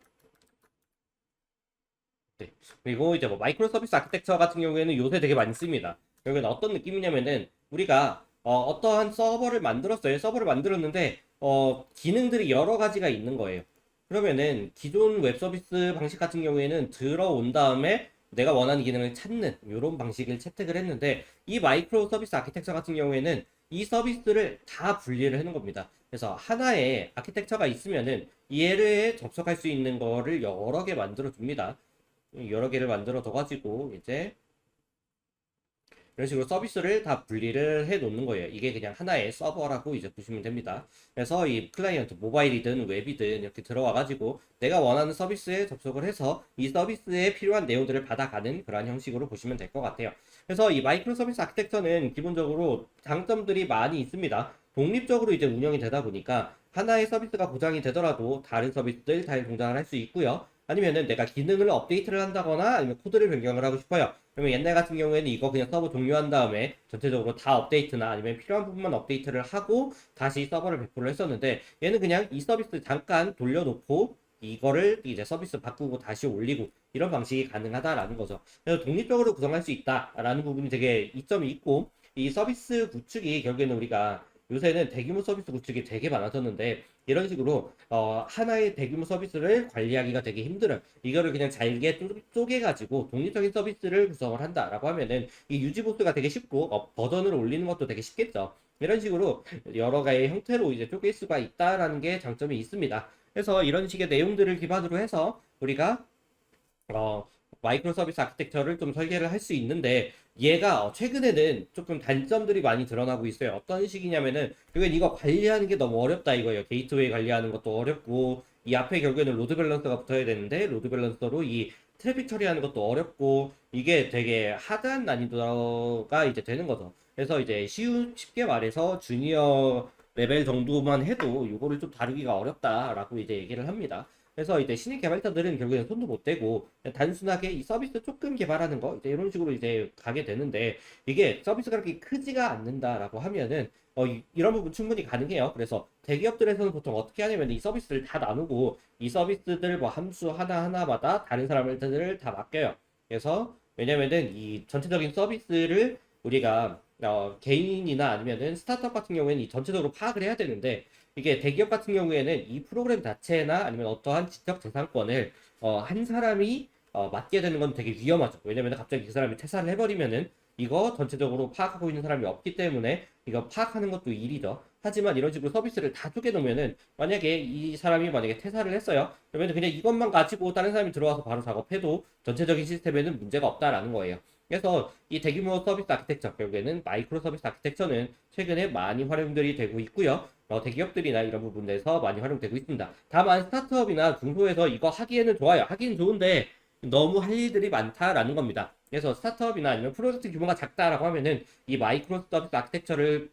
네. 그리고 이제 뭐 마이크로 서비스 아키텍처 같은 경우에는 요새 되게 많이 씁니다. 여기는 어떤 느낌이냐면은 우리가 어떠한 서버를 만들었어요. 서버를 만들었는데 기능들이 여러 가지가 있는 거예요. 그러면은 기존 웹 서비스 방식 같은 경우에는 들어온 다음에 내가 원하는 기능을 찾는 이런 방식을 채택을 했는데, 이 마이크로 서비스 아키텍처 같은 경우에는 이 서비스를 다 분리를 해놓은 겁니다. 그래서 하나의 아키텍처가 있으면은 얘를 접속할 수 있는 거를 여러 개 만들어 줍니다. 여러 개를 만들어 둬가지고 이제 이런 식으로 서비스를 다 분리를 해 놓는 거예요. 이게 그냥 하나의 서버라고 이제 보시면 됩니다. 그래서 이 클라이언트 모바일이든 웹이든 이렇게 들어와 가지고 내가 원하는 서비스에 접속을 해서 이 서비스에 필요한 내용들을 받아가는 그런 형식으로 보시면 될 것 같아요. 그래서 이 마이크로 서비스 아키텍처는 기본적으로 장점들이 많이 있습니다. 독립적으로 이제 운영이 되다 보니까 하나의 서비스가 고장이 되더라도 다른 서비스들 잘 동작을 할 수 있고요. 아니면은 내가 기능을 업데이트를 한다거나 아니면 코드를 변경을 하고 싶어요. 그러면 옛날 같은 경우에는 이거 그냥 서버 종료한 다음에 전체적으로 다 업데이트나 아니면 필요한 부분만 업데이트를 하고 다시 서버를 배포를 했었는데, 얘는 그냥 이 서비스 잠깐 돌려놓고 이거를 이제 서비스 바꾸고 다시 올리고 이런 방식이 가능하다라는 거죠. 그래서 독립적으로 구성할 수 있다라는 부분이 되게 이점이 있고, 이 서비스 구축이 결국에는 우리가 요새는 대규모 서비스 구축이 되게 많아졌는데, 이런 식으로 하나의 대규모 서비스를 관리하기가 되게 힘들어요. 이거를 그냥 잘게 쪼개가지고 독립적인 서비스를 구성을 한다라고 하면은 이 유지 보수가 되게 쉽고 버전을 올리는 것도 되게 쉽겠죠. 이런 식으로 여러 가지 형태로 이제 쪼갤 수가 있다라는 게 장점이 있습니다. 그래서 이런 식의 내용들을 기반으로 해서 우리가 어, 마이크로 서비스 아키텍처를 좀 설계를 할 수 있는데, 얘가 최근에는 조금 단점들이 많이 드러나고 있어요. 어떤 식이냐면은 결국엔 이거 관리하는 게 너무 어렵다 이거예요. 게이트웨이 관리하는 것도 어렵고, 이 앞에 결국에는 로드 밸런서가 붙어야 되는데 로드 밸런서로 이 트래픽 처리하는 것도 어렵고, 이게 되게 하드한 난이도가 이제 되는 거죠. 그래서 이제 쉽게 말해서 주니어 레벨 정도만 해도 이거를 좀 다루기가 어렵다라고 이제 얘기를 합니다. 그래서 이제 신입 개발자들은 결국엔 손도 못 대고 그냥 단순하게 이 서비스 조금 개발하는 거 이제 이런 식으로 이제 가게 되는데, 이게 서비스가 그렇게 크지가 않는다라고 하면은 이런 부분 충분히 가능해요. 그래서 대기업들에서는 보통 어떻게 하냐면 이 서비스를 다 나누고 이 서비스들 뭐 함수 하나하나마다 다른 사람들을 다 맡겨요. 그래서 왜냐면은 이 전체적인 서비스를 우리가 개인이나 아니면은 스타트업 같은 경우에는 이 전체적으로 파악을 해야 되는데, 이게 대기업 같은 경우에는 이 프로그램 자체나 아니면 어떠한 지적 재산권을 한 사람이 맡게 되는 건 되게 위험하죠. 왜냐면 갑자기 그 사람이 퇴사를 해버리면은 이거 전체적으로 파악하고 있는 사람이 없기 때문에 이거 파악하는 것도 일이죠. 하지만 이런 식으로 서비스를 다 쪼개놓으면은 만약에 이 사람이 만약에 퇴사를 했어요. 그러면 그냥 이것만 가지고 다른 사람이 들어와서 바로 작업해도 전체적인 시스템에는 문제가 없다라는 거예요. 그래서 이 대규모 서비스 아키텍처, 결국에는 마이크로 서비스 아키텍처는 최근에 많이 활용들이 되고 있고요. 대기업들이나 이런 부분에서 많이 활용되고 있습니다. 다만 스타트업이나 중소에서 이거 하기에는 좋아요. 하기는 좋은데 너무 할 일들이 많다라는 겁니다. 그래서 스타트업이나 아니면 프로젝트 규모가 작다라고 하면은 이 마이크로 서비스 아키텍처를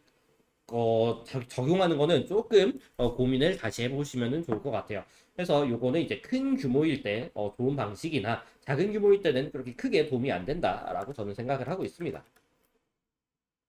적용하는 거는 조금 고민을 다시 해보시면 좋을 것 같아요. 그래서 요거는 이제 큰 규모일 때 좋은 방식이나 작은 규모일 때는 그렇게 크게 도움이 안 된다라고 저는 생각을 하고 있습니다.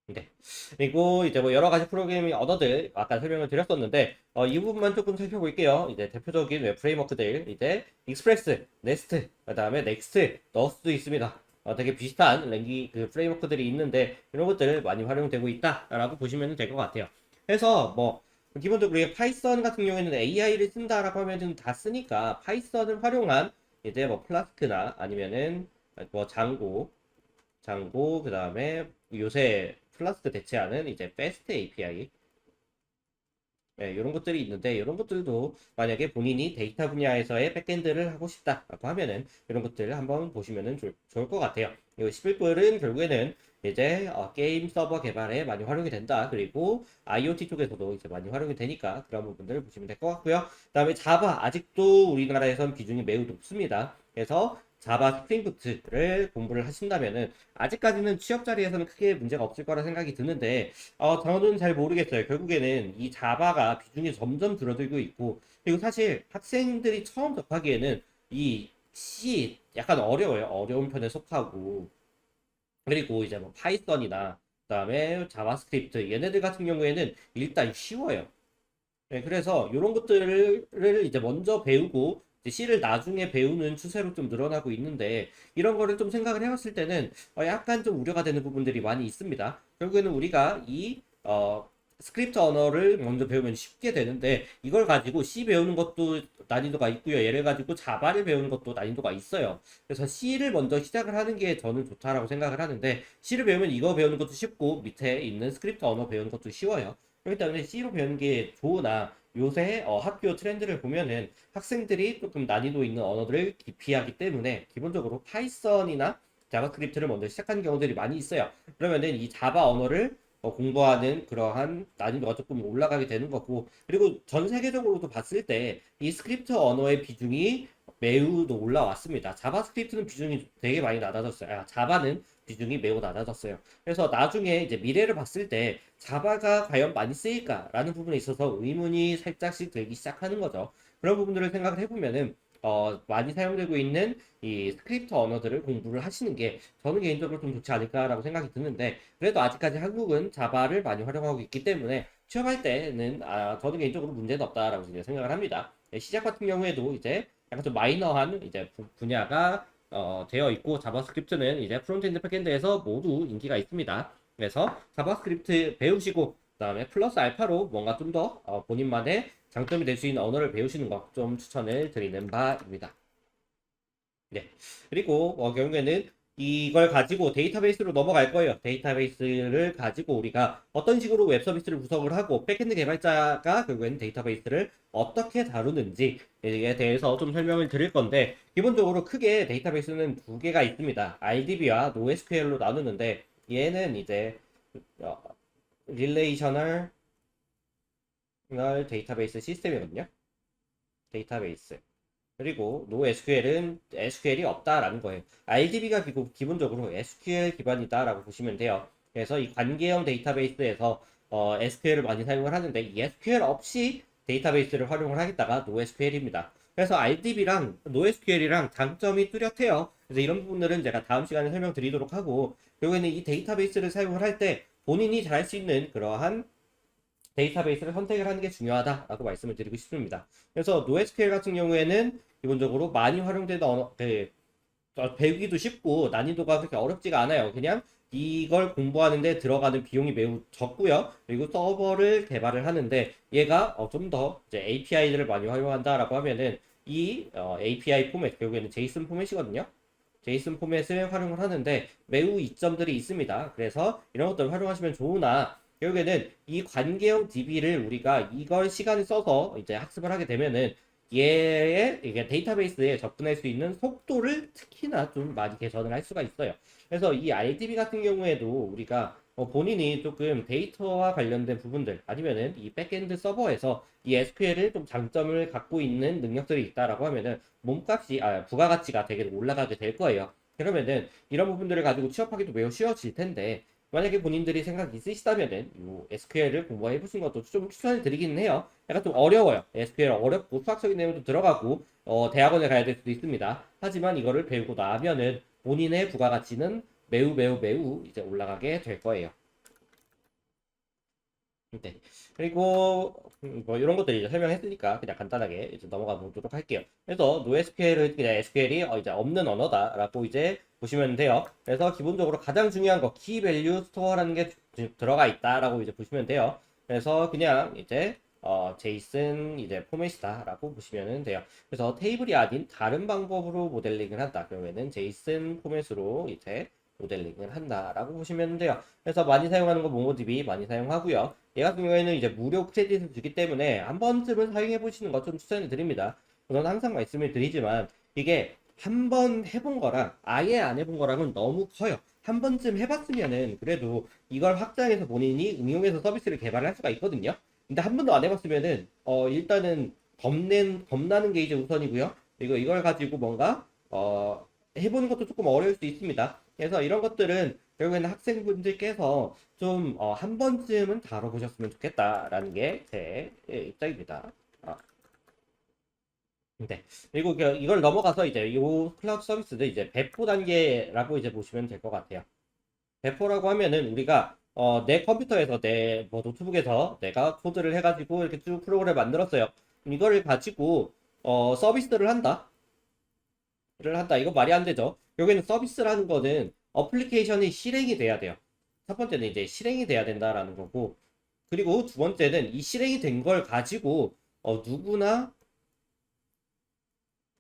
네. 그리고 이제 뭐 여러 가지 프로그래밍 언어들 아까 설명을 드렸었는데 이 부분만 조금 살펴볼게요. 이제 대표적인 웹 프레임워크들 이제 익스프레스, 네스트, 그다음에 넥스트, 너스도 있습니다. 되게 비슷한 랭귀 그 프레임워크들이 있는데 이런 것들 많이 활용되고 있다라고 보시면 될 것 같아요. 그래서 뭐 기본적으로 우리가 파이썬 같은 경우에는 AI를 쓴다라고 하면은 다 쓰니까 파이썬을 활용한 이제 뭐 플라스크나 아니면은 뭐 장고 그다음에 요새 플라스크 대체하는 이제 패스트 API 이런 것들이 있는데, 이런 것들도 만약에 본인이 데이터 분야에서의 백엔드를 하고 싶다라고 하면은 이런 것들을 한번 보시면은 좋을 것 같아요. 이거 11불은 결국에는 이제 게임 서버 개발에 많이 활용이 된다. 그리고 IoT 쪽에서도 이제 많이 활용이 되니까 그런 부분들을 보시면 될 것 같고요. 그다음에 자바 아직도 우리나라에선 비중이 매우 높습니다. 그래서 자바 스프링부트를 공부를 하신다면은 아직까지는 취업 자리에서는 크게 문제가 없을 거라 생각이 드는데, 저는 잘 모르겠어요. 결국에는 이 자바가 비중이 점점 줄어들고 있고, 그리고 사실 학생들이 처음 접하기에는 이 C 약간 어려워요. 어려운 편에 속하고, 그리고 이제 뭐 파이썬이나 그다음에 자바스크립트 얘네들 같은 경우에는 일단 쉬워요. 네, 그래서 이런 것들을 이제 먼저 배우고 이제 C를 나중에 배우는 추세로 좀 늘어나고 있는데, 이런 거를 좀 생각을 해봤을 때는 약간 좀 우려가 되는 부분들이 많이 있습니다. 결국에는 우리가 이 스크립트 언어를 먼저 배우면 쉽게 되는데, 이걸 가지고 C 배우는 것도 난이도가 있고요. 얘를 가지고 자바를 배우는 것도 난이도가 있어요. 그래서 C를 먼저 시작을 하는 게 저는 좋다라고 생각을 하는데, C를 배우면 이거 배우는 것도 쉽고 밑에 있는 스크립트 언어 배우는 것도 쉬워요. 그렇기 때문에 C로 배우는 게 좋으나, 요새 학교 트렌드를 보면은 학생들이 조금 난이도 있는 언어들을 기피하기 때문에 기본적으로 파이썬이나 자바스크립트를 먼저 시작하는 경우들이 많이 있어요. 그러면은 이 자바 언어를 공부하는 그러한 난이도가 조금 올라가게 되는 거고, 그리고 전 세계적으로도 봤을 때 이 스크립트 언어의 비중이 매우 올라왔습니다. 자바스크립트는 비중이 되게 많이 낮아졌어요. 자바는 비중이 매우 낮아졌어요. 그래서 나중에 이제 미래를 봤을 때 자바가 과연 많이 쓰일까라는 부분에 있어서 의문이 살짝씩 들기 시작하는 거죠. 그런 부분들을 생각을 해보면은 많이 사용되고 있는 이 스크립트 언어들을 공부를 하시는 게 저는 개인적으로 좀 좋지 않을까라고 생각이 드는데, 그래도 아직까지 한국은 자바를 많이 활용하고 있기 때문에 취업할 때는 저는 개인적으로 문제는 없다라고 이제 생각을 합니다. 시작 같은 경우에도 이제 약간 좀 마이너한 이제 분야가 되어 있고, 자바스크립트는 이제 프론트엔드 백엔드에서 모두 인기가 있습니다. 그래서 자바스크립트 배우시고 그다음에 플러스 알파로 뭔가 좀 더 본인만의 장점이 될 수 있는 언어를 배우시는 것 좀 추천을 드리는 바입니다. 네. 그리고 결국에는 이걸 가지고 데이터베이스로 넘어갈 거예요. 데이터베이스를 가지고 우리가 어떤 식으로 웹 서비스를 구성을 하고 백엔드 개발자가 결국에는 데이터베이스를 어떻게 다루는지에 대해서 좀 설명을 드릴 건데, 기본적으로 크게 데이터베이스는 두 개가 있습니다. RDB와 NoSQL로 나누는데, 얘는 이제 릴레이셔널 데이터베이스 시스템이거든요. 데이터베이스. 그리고 NoSQL은 SQL이 없다라는 거예요. RDB가 기본적으로 SQL 기반이다라고 보시면 돼요. 그래서 이 관계형 데이터베이스에서 SQL을 많이 사용을 하는데, 이 SQL 없이 데이터베이스를 활용을 하겠다가 NoSQL입니다. 그래서 RDB랑 NoSQL이랑 장점이 뚜렷해요. 그래서 이런 부분들은 제가 다음 시간에 설명드리도록 하고, 결국에는 이 데이터베이스를 사용을 할 때 본인이 잘할 수 있는 그러한 데이터베이스를 선택을 하는 게 중요하다라고 말씀을 드리고 싶습니다. 그래서 NoSQL 같은 경우에는 기본적으로 많이 활용되는 언어, 배우기도 쉽고 난이도가 그렇게 어렵지가 않아요. 그냥 이걸 공부하는데 들어가는 비용이 매우 적고요. 그리고 서버를 개발을 하는데 얘가 좀 더 API들을 많이 활용한다라고 하면은 이 API 포맷, 결국에는 제이슨 포맷이거든요. 제이슨 포맷을 활용을 하는데 매우 이점들이 있습니다. 그래서 이런 것들을 활용하시면 좋으나, 결국에는 이 관계형 DB를 우리가 이걸 시간을 써서 이제 학습을 하게 되면은 얘의 이게 데이터베이스에 접근할 수 있는 속도를 특히나 좀 많이 개선을 할 수가 있어요. 그래서 이 RDB 같은 경우에도 우리가 본인이 조금 데이터와 관련된 부분들 아니면은 이 백엔드 서버에서 이 SQL을 좀 장점을 갖고 있는 능력들이 있다라고 하면은 몸값이 부가가치가 되게 올라가게 될 거예요. 그러면은 이런 부분들을 가지고 취업하기도 매우 쉬워질 텐데, 만약에 본인들이 생각이 있으시다면은 이 SQL을 공부해 보신 것도 좀 추천을 드리기는 해요. 약간 좀 어려워요. SQL 어렵고 수학적인 내용도 들어가고 대학원에 가야 될 수도 있습니다. 하지만 이거를 배우고 나면은 본인의 부가가치는 매우 매우 매우 이제 올라가게 될 거예요. 네. 그리고 뭐 이런 것들 이제 설명했으니까 그냥 간단하게 이제 넘어가 보도록 할게요. 그래서 NoSQL은 그냥 SQL이 이제 없는 언어다라고 이제 보시면 돼요. 그래서 기본적으로 가장 중요한 거 키 밸류 스토어라는 게 들어가 있다라고 이제 보시면 돼요. 그래서 그냥 이제 제이슨 이제 포맷이다라고 보시면 돼요. 그래서 테이블이 아닌 다른 방법으로 모델링을 한다. 그러면은 제이슨 포맷으로 이제 모델링을 한다라고 보시면 돼요. 그래서 많이 사용하는 건 몽고DB 많이 사용하고요. 얘 같은 경우에는 이제 무료 크레딧을 주기 때문에 한 번쯤은 사용해 보시는 것 좀 추천을 드립니다. 저는 항상 말씀을 드리지만 이게 한 번 해본 거랑 아예 안 해본 거랑은 너무 커요. 한 번쯤 해봤으면은 그래도 이걸 확장해서 본인이 응용해서 서비스를 개발할 수가 있거든요. 근데 한 번도 안 해봤으면은 일단은 겁나는 게 이제 우선이고요. 그리고 이걸 가지고 뭔가 해보는 것도 조금 어려울 수 있습니다. 그래서 이런 것들은 결국에는 학생분들께서 좀 한 번쯤은 다뤄보셨으면 좋겠다라는 게 제 입장입니다. 네. 그리고 이걸 넘어가서 이제 요 클라우드 서비스도 이제 배포 단계라고 이제 보시면 될 것 같아요. 배포라고 하면은 우리가 내 컴퓨터에서 내 뭐 노트북에서 내가 코드를 해가지고 이렇게 쭉 프로그램을 만들었어요. 이거를 가지고 서비스를 한다. 를 한다. 이거 말이 안 되죠. 여기는 서비스라는 거는 어플리케이션이 실행이 돼야 돼요. 첫 번째는 이제 실행이 돼야 된다라는 거고, 그리고 두 번째는 이 실행이 된 걸 가지고 누구나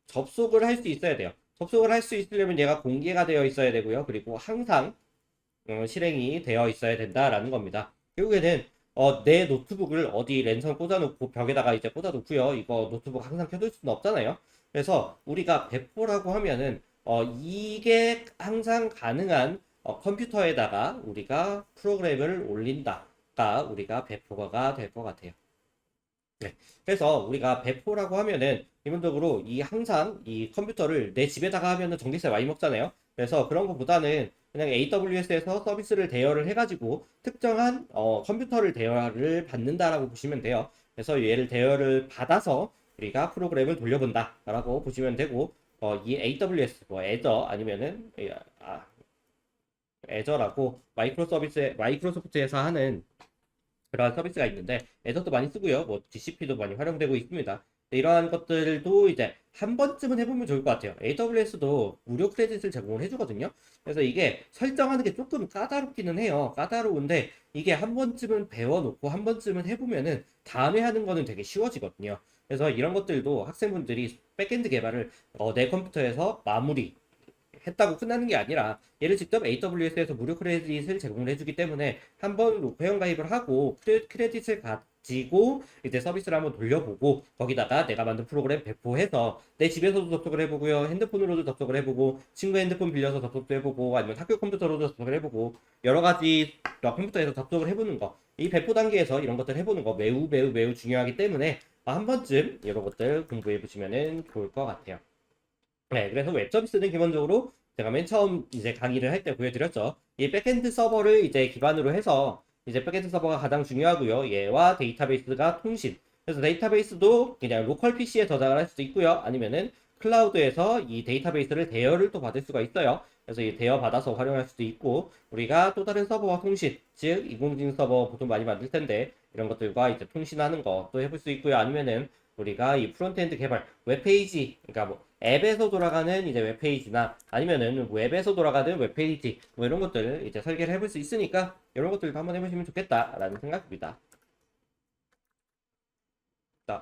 접속을 할 수 있어야 돼요. 접속을 할 수 있으려면 얘가 공개가 되어 있어야 되고요. 그리고 항상 실행이 되어 있어야 된다라는 겁니다. 결국에는 내 노트북을 어디 랜선 꽂아놓고 벽에다가 이제 꽂아놓고요. 이거 노트북 항상 켜둘 수는 없잖아요. 그래서 우리가 배포라고 하면은 이게 항상 가능한 컴퓨터에다가 우리가 프로그램을 올린다가 우리가 배포가 될 것 같아요. 네. 그래서 우리가 배포라고 하면은 기본적으로 이 항상 이 컴퓨터를 내 집에다가 하면은 전기세 많이 먹잖아요. 그래서 그런 것보다는 그냥 AWS에서 서비스를 대여를 해가지고 특정한 컴퓨터를 대여를 받는다라고 보시면 돼요. 그래서 얘를 대여를 받아서 우리가 프로그램을 돌려본다라고 보시면 되고 이 AWS 뭐 애저 아니면은 애저라고 마이크로소프트에서 하는 그런 서비스가 있는데 애저도 많이 쓰고요. 뭐 GCP도 많이 활용되고 있습니다. 이러한 것들도 이제 한 번쯤은 해보면 좋을 것 같아요. AWS도 무료 크레딧을 제공을 해주거든요. 그래서 이게 설정하는 게 조금 까다롭기는 해요. 까다로운데 이게 한 번쯤은 배워놓고 한 번쯤은 해보면은 다음에 하는 거는 되게 쉬워지거든요. 그래서 이런 것들도 학생분들이 백엔드 개발을 내 컴퓨터에서 마무리 했다고 끝나는 게 아니라 얘를 직접 AWS에서 무료 크레딧을 제공을 해주기 때문에 한번 회원 가입을 하고 크레딧을 가지고 이제 서비스를 한번 돌려보고 거기다가 내가 만든 프로그램 배포해서 내 집에서도 접속을 해보고요, 핸드폰으로도 접속을 해보고 친구 핸드폰 빌려서 접속도 해보고 아니면 학교 컴퓨터로도 접속을 해보고 여러 가지 컴퓨터에서 접속을 해보는 거, 이 배포 단계에서 이런 것들 해보는 거 매우 매우 매우 중요하기 때문에 한 번쯤 이런 것들 공부해 보시면 좋을 것 같아요. 네, 그래서 웹 서비스는 기본적으로 제가 맨 처음 이제 강의를 할 때 보여드렸죠. 이 백엔드 서버를 이제 기반으로 해서 이제 백엔드 서버가 가장 중요하고요. 얘와 데이터베이스가 통신. 그래서 데이터베이스도 그냥 로컬 PC에 저장을 할 수도 있고요. 아니면은 클라우드에서 이 데이터베이스를 대여를 또 받을 수가 있어요. 그래서 이 대여 받아서 활용할 수도 있고 우리가 또 다른 서버와 통신, 즉 인공지능 서버 보통 많이 만들 텐데 이런 것들과 이제 통신하는 것도 해볼 수 있고요. 아니면은 우리가 이 프론트엔드 개발, 웹페이지, 그러니까 뭐 앱에서 돌아가는 이제 웹페이지나 아니면은 웹에서 돌아가는 웹페이지 뭐 이런 것들 이제 설계를 해볼 수 있으니까 이런 것들도 한번 해보시면 좋겠다라는 생각입니다. 자,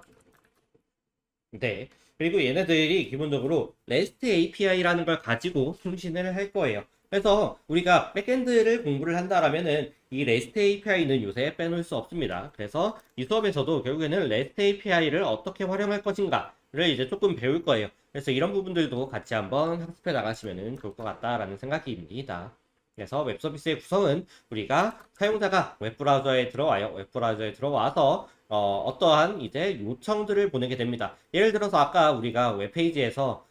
네. 그리고 얘네들이 기본적으로 REST API라는 걸 가지고 통신을 할 거예요. 그래서 우리가 백엔드를 공부를 한다라면은 이 REST API는 요새 빼놓을 수 없습니다. 그래서 이 수업에서도 결국에는 REST API를 어떻게 활용할 것인가를 이제 조금 배울 거예요. 그래서 이런 부분들도 같이 한번 학습해 나가시면 좋을 것 같다라는 생각입니다. 그래서 웹 서비스의 구성은 우리가 사용자가 웹브라우저에 들어와요. 웹브라우저에 들어와서 어떠한 이제 요청들을 보내게 됩니다. 예를 들어서 아까 우리가 웹페이지에서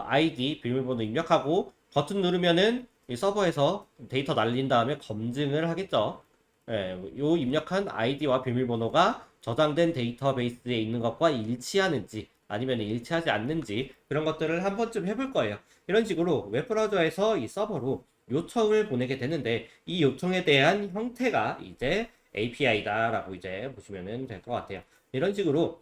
아이디 비밀번호 입력하고 버튼 누르면은 이 서버에서 데이터 날린 다음에 검증을 하겠죠. 예, 요 입력한 아이디와 비밀번호가 저장된 데이터베이스에 있는 것과 일치하는지 아니면 일치하지 않는지 그런 것들을 한 번쯤 해볼 거예요. 이런 식으로 웹브라우저에서 이 서버로 요청을 보내게 되는데 이 요청에 대한 형태가 이제 API다라고 이제 보시면 될 것 같아요. 이런 식으로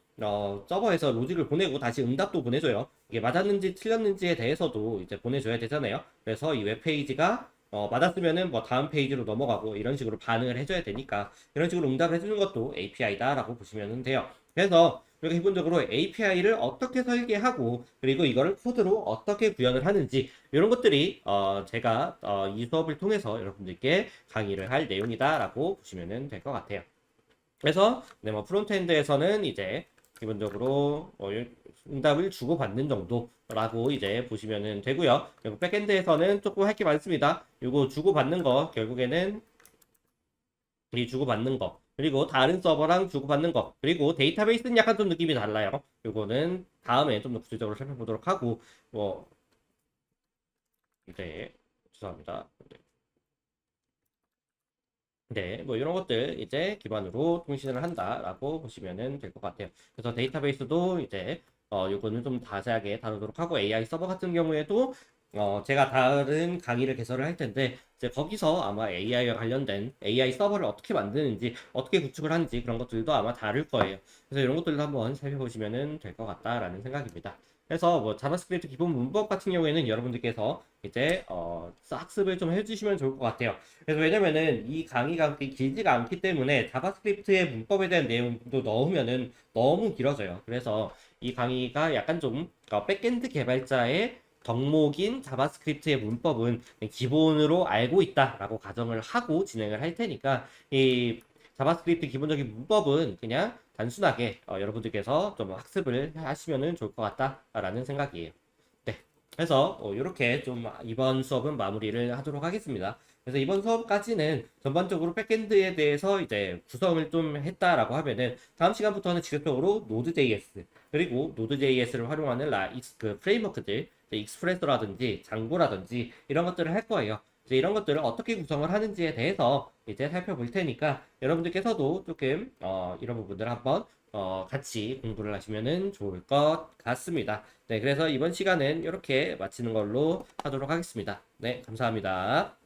서버에서 로직을 보내고 다시 응답도 보내줘요. 이게 맞았는지 틀렸는지에 대해서도 이제 보내줘야 되잖아요. 그래서 이 웹페이지가 맞았으면은 뭐 다음 페이지로 넘어가고 이런 식으로 반응을 해줘야 되니까 이런 식으로 응답을 해주는 것도 API다라고 보시면 돼요. 그래서 우리가 기본적으로 API를 어떻게 설계하고 그리고 이거를 코드로 어떻게 구현을 하는지 이런 것들이 제가 이 수업을 통해서 여러분들께 강의를 할 내용이다라고 보시면 될 것 같아요. 그래서 네, 뭐 프론트엔드에서는 이제 기본적으로 응답을 주고받는 정도라고 이제 보시면 되고요. 그리고 백엔드에서는 조금 할 게 많습니다. 이거 주고받는 거 결국에는 이 주고받는 거 그리고 다른 서버랑 주고받는 거 그리고 데이터베이스는 약간 좀 느낌이 달라요. 요거는 다음에 좀 더 구체적으로 살펴보도록 하고 뭐 네, 죄송합니다. 네, 뭐 이런 것들 이제 기반으로 통신을 한다라고 보시면 될 것 같아요. 그래서 데이터베이스도 이제 요거는 좀 자세하게 다루도록 하고 AI 서버 같은 경우에도 제가 다른 강의를 개설을 할 텐데 이제 거기서 아마 AI와 관련된 AI 서버를 어떻게 만드는지 어떻게 구축을 하는지 그런 것들도 아마 다룰 거예요. 그래서 이런 것들도 한번 살펴보시면 될 것 같다라는 생각입니다. 그래서 뭐 자바스크립트 기본 문법 같은 경우에는 여러분들께서 이제 학습을 좀 해주시면 좋을 것 같아요. 그래서 왜냐면은 이 강의가 그렇게 길지가 않기 때문에 자바스크립트의 문법에 대한 내용도 넣으면은 너무 길어져요. 그래서 이 강의가 약간 좀 백엔드 개발자의 덕목인 자바스크립트의 문법은 기본으로 알고 있다라고 가정을 하고 진행을 할 테니까 이 자바스크립트 기본적인 문법은 그냥 단순하게 여러분들께서 좀 학습을 하시면 좋을 것 같다라는 생각이에요. 네. 그래서 이렇게 좀 이번 수업은 마무리를 하도록 하겠습니다. 그래서 이번 수업까지는 전반적으로 백엔드에 대해서 이제 구성을 좀 했다라고 하면은 다음 시간부터는 직접적으로 Node.js 그리고 Node.js를 활용하는 그 프레임워크들, 익스프레소라든지 장고라든지 이런 것들을 할 거예요. 이제 이런 것들을 어떻게 구성을 하는지에 대해서 이제 살펴볼 테니까 여러분들께서도 조금 이런 부분들 한번 같이 공부를 하시면은 좋을 것 같습니다. 네, 그래서 이번 시간은 이렇게 마치는 걸로 하도록 하겠습니다. 네, 감사합니다.